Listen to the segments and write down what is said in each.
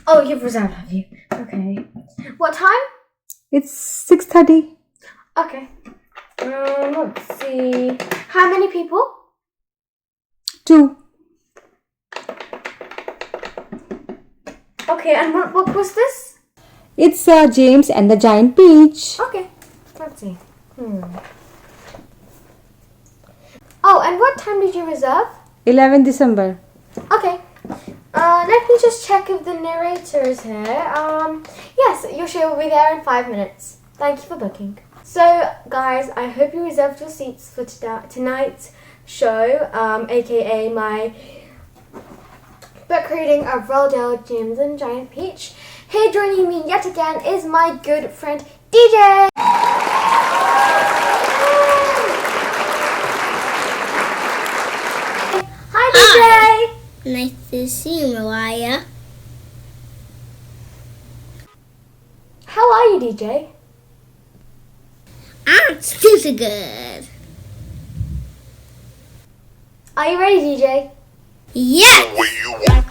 Oh, you've reserved, have you? Okay. What time? It's 6:30. Okay. Let's see. How many people? 2. Okay, and what book was this? It's James and the Giant Peach. Okay, let's see. Oh, and what time did you reserve? 11 December. Okay. Let me just check if the narrator is here. Yes, your show will be there in 5 minutes. Thank you for booking. So, guys, I hope you reserved your seats for tonight's show, aka my book reading of Roald Dahl, James and Giant Peach. Here joining me yet again is my good friend DJ. Hi, DJ. Nice to see you, Mariah. How are you, DJ? I'm super good. Are you ready, DJ? Yes! The way you walk,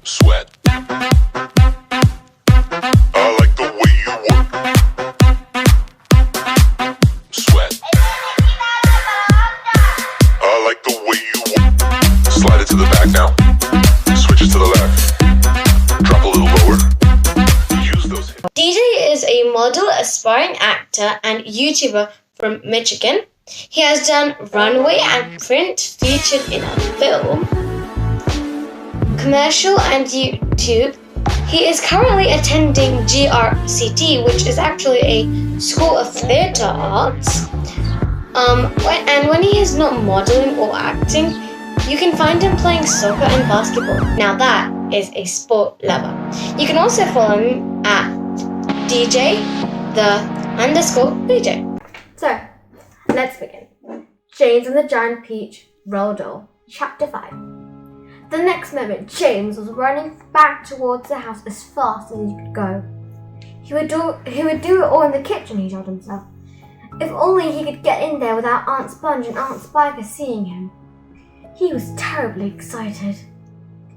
sweat. I like the way you work, sweat. I like the way you walk. Slide it to the back now. Switch it to the left. Drop a little lower. Use those hips. DJ is a model, aspiring actor, and YouTuber from Michigan. He has done runway and print, featured in a film, commercial, and YouTube. He is currently attending GRCT, which is actually a school of theatre arts. And when he is not modeling or acting, you can find him playing soccer and basketball. Now that is a sport lover. You can also follow him at DJ_DJ. So, let's begin. James and the Giant Peach, Roald Dahl, Chapter 5. The next moment, James was running back towards the house as fast as he could go. He would do it all in the kitchen, he told himself. If only he could get in there without Aunt Sponge and Aunt Spiker seeing him. He was terribly excited.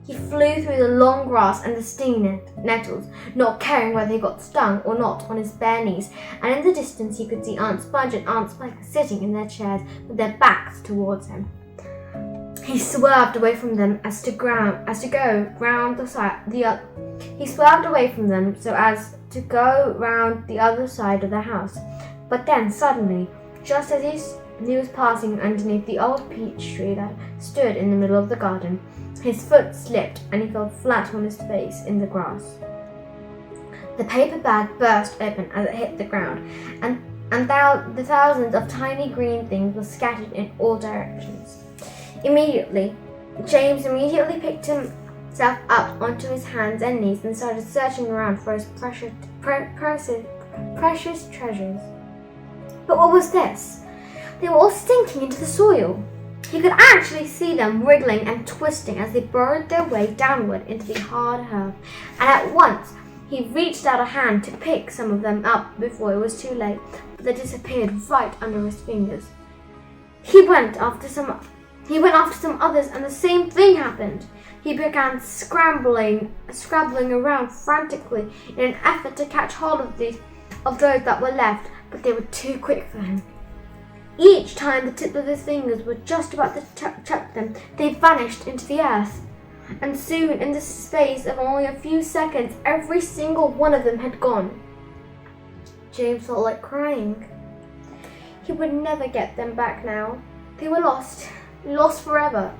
He flew through the long grass and the stinging nettles, not caring whether he got stung or not, on his bare knees, and in the distance he could see Aunt Sponge and Aunt Spiker sitting in their chairs with their backs towards him. He swerved away from them He swerved away from them so as to go round the other side of the house. But then suddenly, just as he was passing underneath the old peach tree that stood in the middle of the garden, his foot slipped and he fell flat on his face in the grass. The paper bag burst open as it hit the ground, and the thousands of tiny green things were scattered in all directions. James immediately picked himself up onto his hands and knees and started searching around for his precious treasures. But what was this? They were all sinking into the soil. He could actually see them wriggling and twisting as they burrowed their way downward into the hard earth, and at once he reached out a hand to pick some of them up before it was too late, but they disappeared right under his fingers. He went after some others, and the same thing happened. He began scrabbling around frantically in an effort to catch hold of those that were left, but they were too quick for him. Each time the tips of his fingers were just about to touch them, they vanished into the earth. And soon, in the space of only a few seconds, every single one of them had gone. James felt like crying. He would never get them back now. They were lost forever.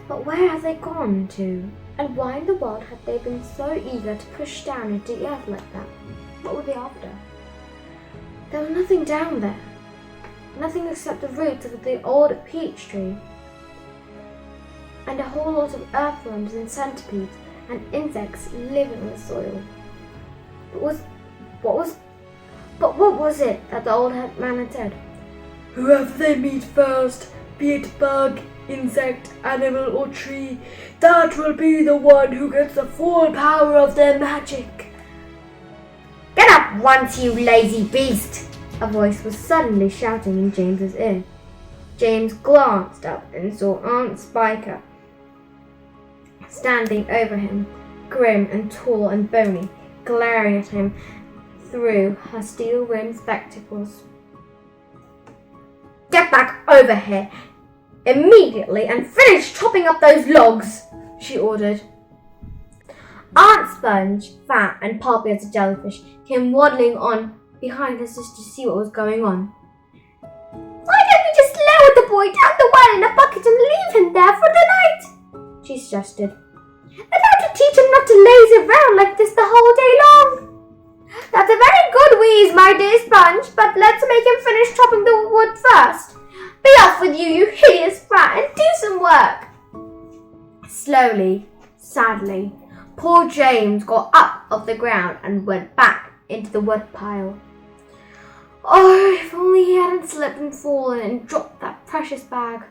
But where had they gone to? And why in the world had they been so eager to push down into the earth like that? What were they after? There was nothing down there. Nothing except the roots of the old peach tree, and a whole lot of earthworms and centipedes and insects living in the soil. But what was it that the old man had said? Whoever they meet first, be it bug, insect, animal, or tree, that will be the one who gets the full power of their magic. Get up once, you lazy beast! A voice was suddenly shouting in James's ear. James glanced up and saw Aunt Spiker standing over him, grim and tall and bony, glaring at him through her steel-rimmed spectacles. "Get back over here immediately and finish chopping up those logs," she ordered. Aunt Sponge, fat and pulpy as a jellyfish, came waddling on behind her sister to see what was going on. "Why don't we just lower the boy down the well in a bucket and leave him there for the night?" she suggested. "I'd have to teach him not to lazy around like this the whole day long." "That's a very good wheeze, my dear Sponge, but let's make him finish chopping the wood first. Be off with you, you hideous brat, and do some work." Slowly, sadly, poor James got up off the ground and went back into the wood pile. Oh, if only he hadn't slipped and fallen and dropped that precious bag.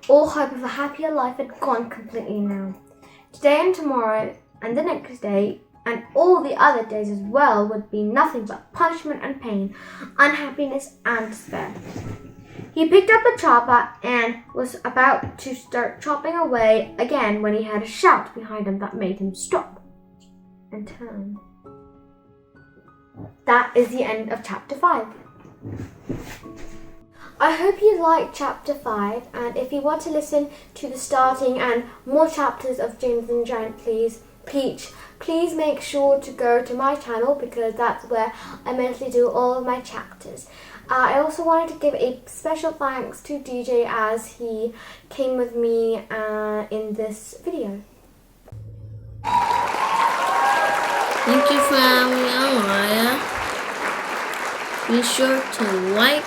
All hope of a happier life had gone completely now. Today and tomorrow and the next day and all the other days as well would be nothing but punishment and pain, unhappiness and despair. He picked up a chopper and was about to start chopping away again when he heard a shout behind him that made him stop and turn. That is the end of chapter 5. I hope you liked chapter 5, and if you want to listen to the starting and more chapters of James and the Giant Peach, please make sure to go to my channel because that's where I mostly do all of my chapters. I also wanted to give a special thanks to Deejay as he came with me in this video. Thank you for having me on, Miraya. Be sure to like,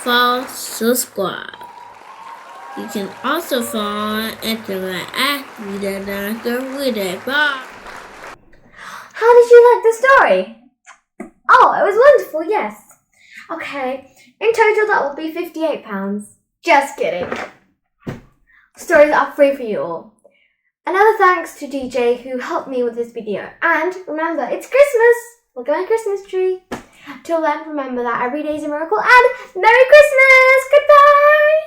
follow, subscribe. You can also follow and with it. Bye. How did you like the story? Oh, it was wonderful, yes. Okay, in total that will be £58. Just kidding. Stories are free for you all. Another thanks to DJ who helped me with this video. And remember, it's Christmas! Look at my Christmas tree. Till then, remember that every day is a miracle and Merry Christmas! Goodbye!